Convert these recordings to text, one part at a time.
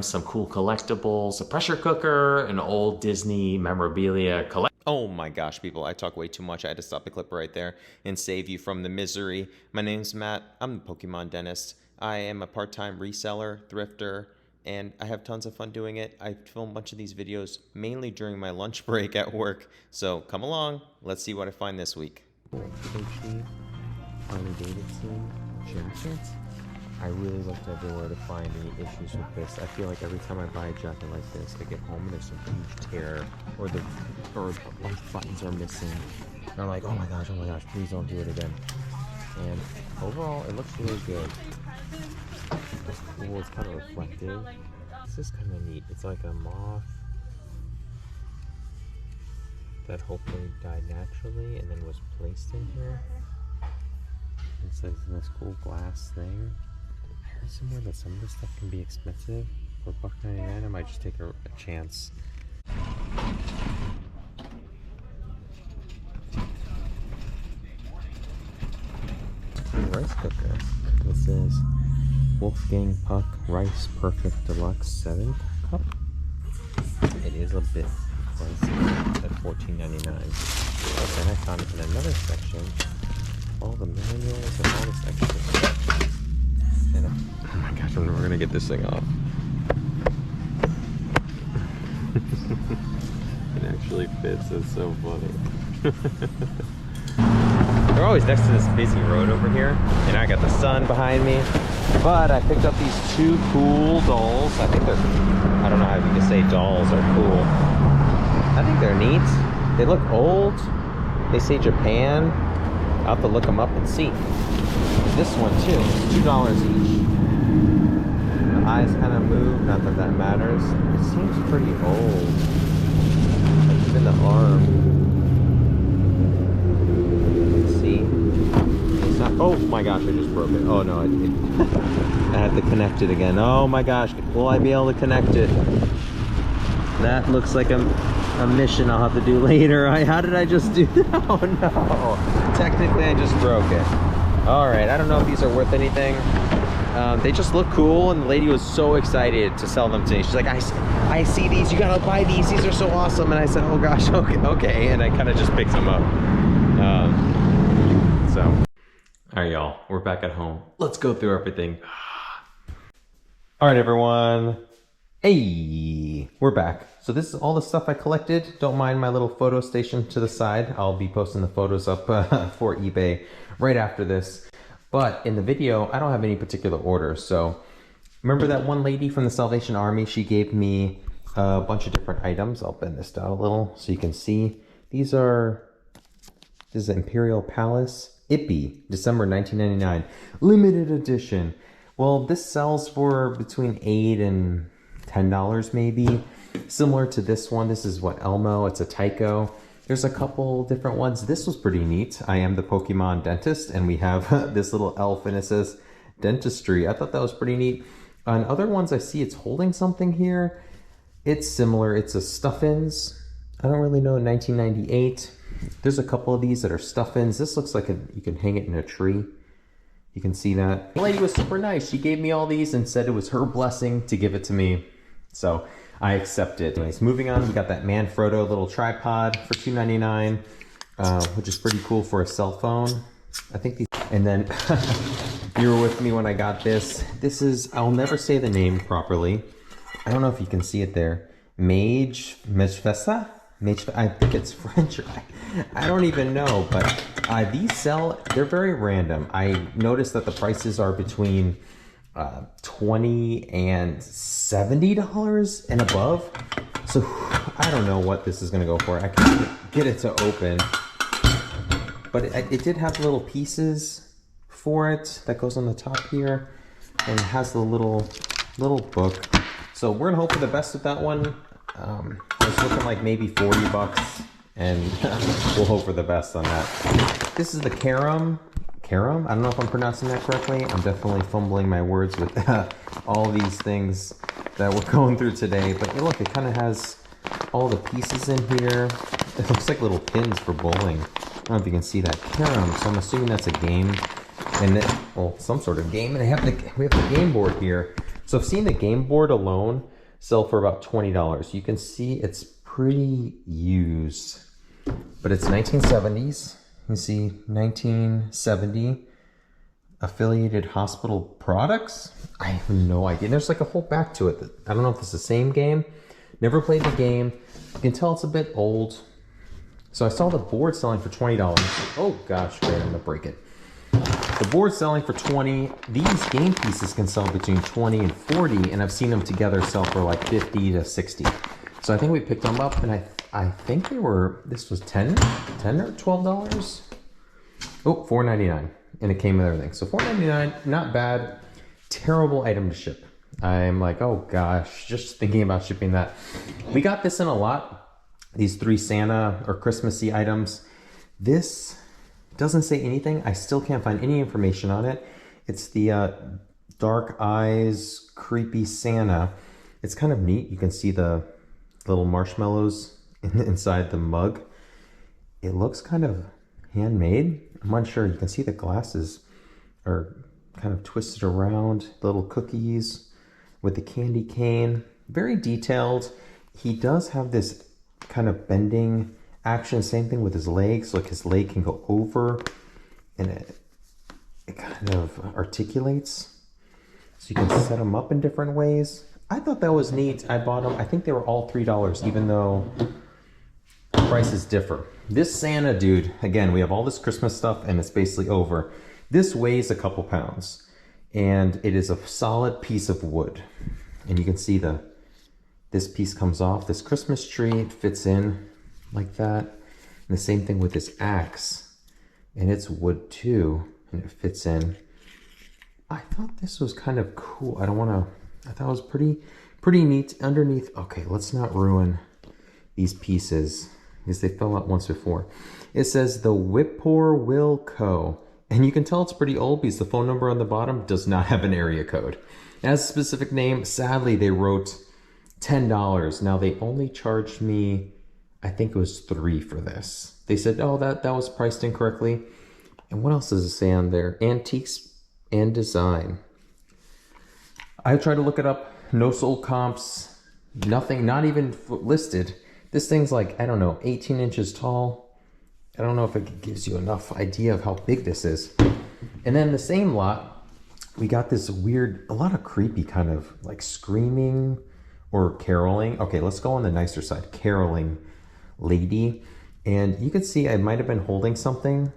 some cool collectibles, a pressure cooker, an old Disney memorabilia collection. Oh my gosh, people, I talk way too much. I had to stop the clip right there and save you from the misery. My name's Matt. I'm the Pokemon dentist. I am a part-time reseller, thrifter, and I have tons of fun doing it. I film a bunch of these videos mainly during my lunch break at work. So come along. Let's see what I find this week. Harley-Davidson gym kit. I really looked everywhere to find any issues with this. I feel like every time I buy a jacket like this, I get home and there's some huge tear, or a bunch of buttons are missing. And I'm like, oh my gosh, please don't do it again. And overall, it looks really good. It's cool, it's kind of reflective. This is kind of neat. It's like a moth that hopefully died naturally and then was placed in here. It's like this cool glass thing. I heard somewhere that some of this stuff can be expensive. For $1.99, I might just take a chance. Rice cooker. This is Wolfgang Puck Rice Perfect Deluxe 7 cup. It is a bit pricey at $14.99. Then I found it in another section. All the manuals and all this extra stuff. And oh my gosh, I'm never gonna get this thing off. It actually fits, it's so funny. We're always next to this busy road over here, and I got the sun behind me. But I picked up these two cool dolls. I think they're, I don't know how you can say dolls are cool. I think they're neat. They look old. They say Japan. I'll have to look them up and see. This one too, it's $2 each. The eyes kind of move, not that that matters. It seems pretty old. Like even the arm. See? It's not, oh my gosh, I just broke it. Oh no, I had to connect it again. Oh my gosh, will I be able to connect it? That looks like a mission I'll have to do later. How did I just do that? Oh no. Technically, I just broke it. All right, I don't know if these are worth anything. They just look cool, and the lady was so excited to sell them to me. She's like, I see these, you gotta buy these are so awesome. And I said, oh gosh, okay. And I kind of just picked them up. All right, y'all, we're back at home. Let's go through everything. All right, everyone. Hey, we're back. So this is all the stuff I collected. Don't mind my little photo station to the side. I'll be posting the photos up for eBay right after this. But in the video, I don't have any particular order. So remember that one lady from the Salvation Army? She gave me a bunch of different items. I'll bend this down a little so you can see. This is Imperial Palace Ippy, December 1999, limited edition. Well, this sells for between $8 and $10 maybe. Similar to this one. This is what, Elmo, it's a Tycho. There's a couple different ones. This was pretty neat. I am the Pokemon dentist, and we have this little elf, and it says dentistry. I thought that was pretty neat. On other ones, I see it's holding something here. It's similar. It's a Stuffins. I don't really know, 1998. There's a couple of these that are Stuffins. This looks like you can hang it in a tree. You can see that. The lady was super nice. She gave me all these and said it was her blessing to give it to me. So I accept it. Anyways, moving on, we got that Manfrotto little tripod for $2.99, which is pretty cool for a cell phone. I think these, and then you were with me when I got this. This is, I'll never say the name properly. I don't know if you can see it there. Magefessa? I think it's French. I don't even know, but these sell, they're very random. I noticed that the prices are between $20 and $70 and above. So I don't know what this is gonna go for. I can't get it to open, but it did have little pieces for it that goes on the top here, and it has the little book. So we're gonna hope for the best with that one. It's looking like maybe 40 bucks, and we'll hope for the best on that. This is the Carom. I don't know if I'm pronouncing that correctly. I'm definitely fumbling my words with all these things that we're going through today. But look, it kind of has all the pieces in here. It looks like little pins for bowling. I don't know if you can see that. Carom, so I'm assuming that's a game. And then, well, some sort of game. And we have the game board here. So I've seen the game board alone sell for about $20. You can see it's pretty used, but it's 1970s. You see 1970 affiliated hospital products. I have no idea. There's like a whole back to it. I don't know if it's the same game. Never played the game. You can tell it's a bit old. So I saw the board selling for $20. Oh gosh, great, I'm gonna break it. The board's selling for 20. These game pieces can sell between 20 and 40, and I've seen them together sell for like 50 to 60. So I think we picked them up, and I think they were, this was $10 or $12? Oh, $4.99, and it came with everything. So $4.99, not bad. Terrible item to ship. I'm like, oh gosh, just thinking about shipping that. We got this in a lot, these 3 Santa or Christmassy items. This doesn't say anything. I still can't find any information on it. It's the dark eyes, creepy Santa. It's kind of neat. You can see the little marshmallows inside the mug. It looks kind of handmade. I'm unsure. You can see the glasses are kind of twisted around. Little cookies with the candy cane. Very detailed. He does have this kind of bending action. Same thing with his legs. Like his leg can go over and it kind of articulates. So you can set them up in different ways. I thought that was neat. I bought them. I think they were all $3, even though prices differ. This Santa dude, again, we have all this Christmas stuff and it's basically over. This weighs a couple pounds and it is a solid piece of wood. And you can see this piece comes off. This Christmas tree, it fits in like that. And the same thing with this axe. And it's wood too, and it fits in. I thought this was kind of cool. I thought it was pretty neat underneath. Okay, let's not ruin these pieces because they fell out once before. It says the Whippoorwill Co. And you can tell it's pretty old because the phone number on the bottom does not have an area code. It has a specific name. Sadly, they wrote $10. Now they only charged me, I think it was $3 for this. They said, oh, that was priced incorrectly. And what else does it say on there? Antiques and design. I tried to look it up. No sold comps. Nothing, not even listed. This thing's like, I don't know, 18 inches tall. I don't know if it gives you enough idea of how big this is. And then the same lot, we got this weird, a lot of creepy kind of like screaming or caroling. Okay, let's go on the nicer side. Caroling lady. And you can see I might have been holding something.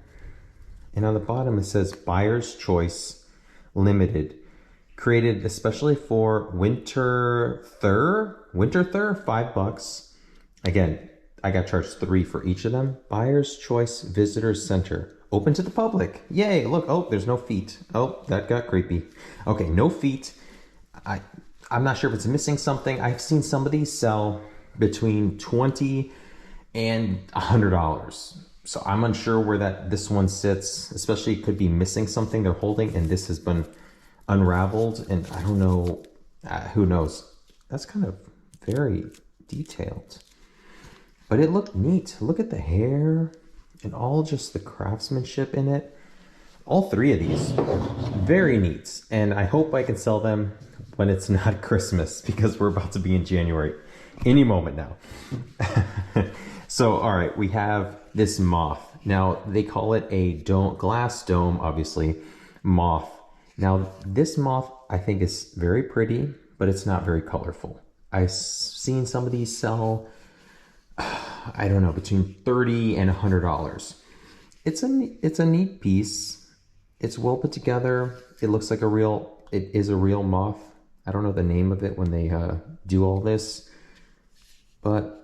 And on the bottom it says Buyer's Choice Limited. Created especially for Winter Thur, $5. Again, I got charged $3 for each of them. Buyer's Choice Visitors Center. Open to the public. Yay, look, oh, there's no feet. Oh, that got creepy. Okay, no feet. I'm not sure if it's missing something. I've seen some of these sell between $20 and $100. So I'm unsure where this one sits, especially it could be missing something they're holding and this has been unraveled and I don't know, who knows. That's kind of very detailed. But it looked neat. Look at the hair and all just the craftsmanship in it. All 3 of these, very neat. And I hope I can sell them when it's not Christmas because we're about to be in January any moment now. So, all right, we have this moth. Now, they call it a glass dome, obviously, moth. Now, this moth, I think is very pretty, but it's not very colorful. I've seen some of these sell, I don't know, between $30 and $100. It's a neat piece. It's well put together. It looks like it is a real moth. I don't know the name of it when they do all this, but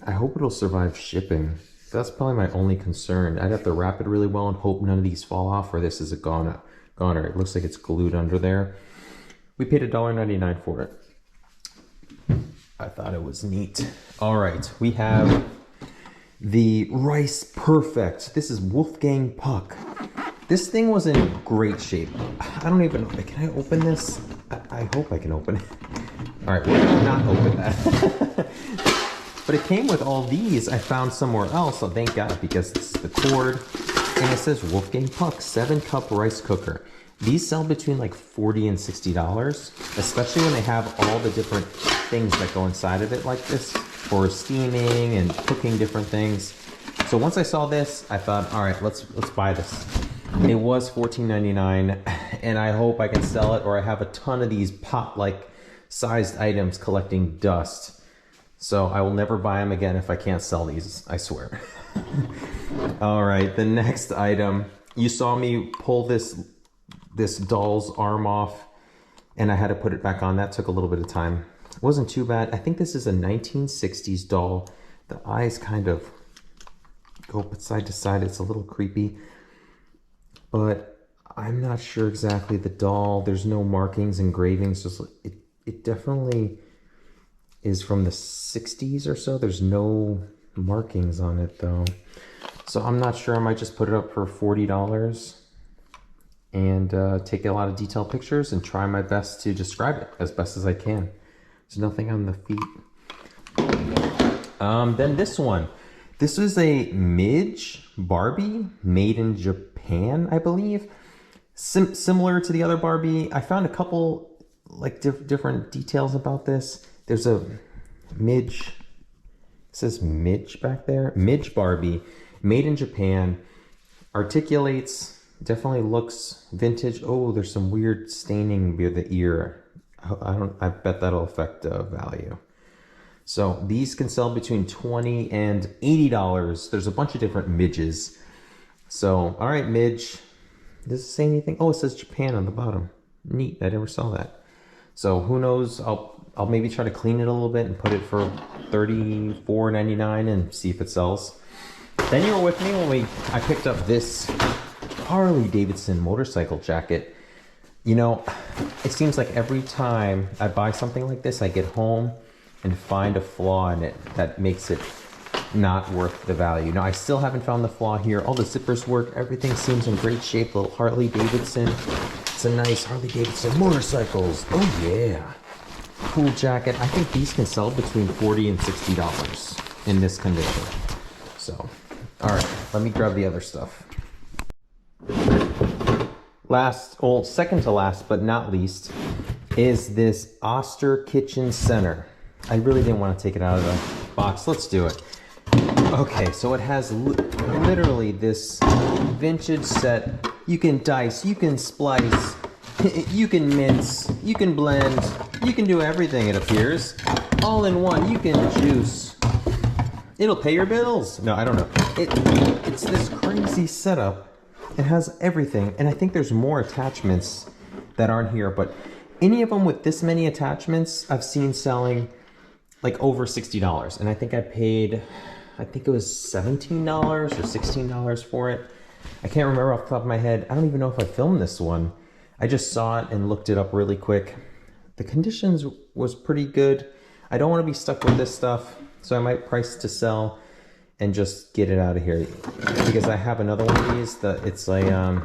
I hope it'll survive shipping. That's probably my only concern. I'd have to wrap it really well and hope none of these fall off or this is a goner. It looks like it's glued under there. We paid $1.99 for it. I thought it was neat. All right, we have the Rice Perfect. This is Wolfgang Puck. This thing was in great shape. I don't even know. Can I open this? I hope I can open it. All right, we're gonna not open that. But it came with all these I found somewhere else, so thank God, because it's the cord. And it says Wolfgang Puck 7-cup rice cooker. These sell between like $40 and $60, especially when they have all the different things that go inside of it like this for steaming and cooking different things. So once I saw this, I thought, all right, let's buy this. It was $14.99, and I hope I can sell it, or I have a ton of these pot-like sized items collecting dust. So I will never buy them again if I can't sell these, I swear. All right, the next item, you saw me pull this doll's arm off, and I had to put it back on. That took a little bit of time. It wasn't too bad. I think this is a 1960s doll. The eyes kind of go side to side. It's a little creepy, but I'm not sure exactly the doll. There's no markings, engravings. Just it definitely is from the 60s or so. There's no markings on it though. So I'm not sure. I might just put it up for $40 and take a lot of detailed pictures and try my best to describe it as best as I can. There's nothing on the feet. Then this one. This is a Midge Barbie made in Japan, I believe. Similar to the other Barbie. I found a couple like different details about this. There's a Midge, it says Midge back there. Midge Barbie, made in Japan, articulates, definitely looks vintage. Oh, there's some weird staining near the ear. I bet that'll affect the value. So these can sell between $20 and $80. There's a bunch of different midges. So, all right, Midge. Does it say anything? Oh, it says Japan on the bottom. Neat, I never saw that. So who knows, I'll maybe try to clean it a little bit and put it for $34.99 and see if it sells. Then you were with me when I picked up this Harley-Davidson motorcycle jacket. You know, it seems like every time I buy something like this, I get home and find a flaw in it that makes it not worth the value. Now, I still haven't found the flaw here. All the zippers work. Everything seems in great shape. Little Harley-Davidson. It's a nice Harley-Davidson motorcycles. Oh, yeah. Cool jacket. I think these can sell between $40 and $60 in this condition. So, all right. Let me grab the other stuff. Second to last, but not least, is this Oster kitchen center. I really didn't want to take it out of the box. Let's do it. Okay, so it has literally this vintage set. You can dice, you can splice, you can mince, you can blend, you can do everything, it appears. All in one, you can juice. It'll pay your bills. No, I don't know. It's this crazy setup. It has everything, and I think there's more attachments that aren't here, but any of them with this many attachments I've seen selling like over $60, and I think I paid, I think it was $17 or $16 for it. I can't remember off the top of my head. I don't even know if I filmed this one. I just saw it and looked it up really quick. The conditions was pretty good. I don't want to be stuck with this stuff, so I might price to sell and just get it out of here, because I have another one of these that it's a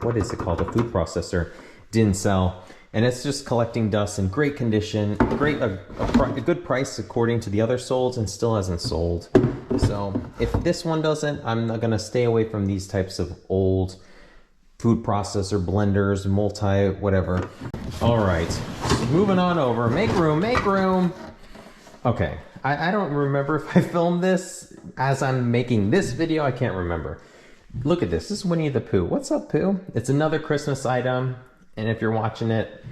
what is it called, a food processor, didn't sell, and it's just collecting dust in great condition, a good price according to the other solds, and still hasn't sold. So if this one doesn't, I'm not gonna stay away from these types of old food processor blenders, multi whatever. All right, so moving on over. Make room, make room. Okay, I don't remember if I filmed this as I'm making this video. I can't remember. Look at this. This is Winnie the Pooh. What's up, Pooh? It's another Christmas item. And if you're watching it,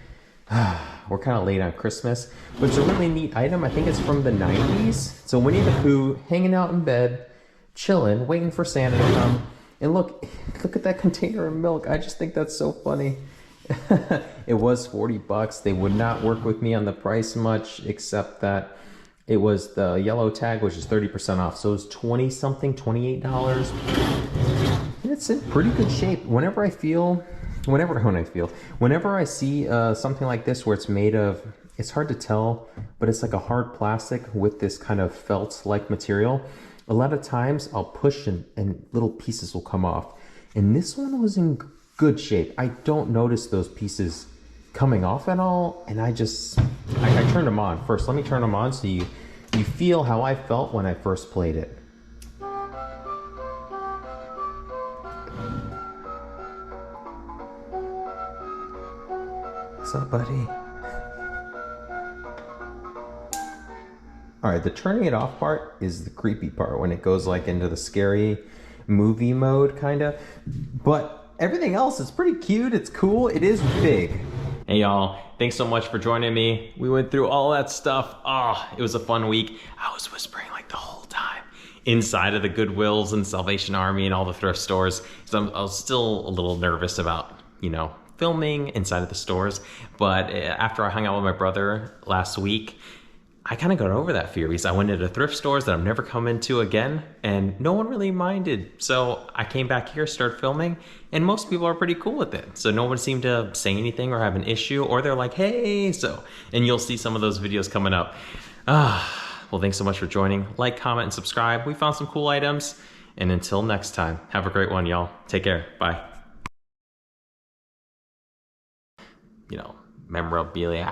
we're kind of late on Christmas. But it's a really neat item. I think it's from the 90s. So Winnie the Pooh hanging out in bed, chilling, waiting for Santa to come. And look at that container of milk. I just think that's so funny. It was $40. They would not work with me on the price much, except that it was the yellow tag, which is 30% off. So it was 20 something, $28. And it's in pretty good shape. Whenever I see something like this where it's made of, it's hard to tell, but it's like a hard plastic with this kind of felt-like material. A lot of times I'll push and little pieces will come off. And this one was in good shape. I don't notice those pieces coming off at all, and I turned them on first. Let me turn them on so you feel how I felt when I first played it. What's up, buddy? All right, the turning it off part is the creepy part when it goes like into the scary movie mode, kind of. But everything else is pretty cute. It's cool. It is big. Hey, y'all. Thanks so much for joining me. We went through all that stuff. Oh, it was a fun week. I was whispering like the whole time inside of the Goodwills and Salvation Army and all the thrift stores. So I was still a little nervous about, you know, filming inside of the stores. But after I hung out with my brother last week, I kind of got over that fear because I went into thrift stores that I'm never coming to again, and no one really minded. So I came back here, started filming, and most people are pretty cool with it. So no one seemed to say anything or have an issue, or they're like, hey, so, and you'll see some of those videos coming up. Well, thanks so much for joining. Like, comment, and subscribe. We found some cool items. And until next time, have a great one, y'all. Take care. Bye. You know, memorabilia.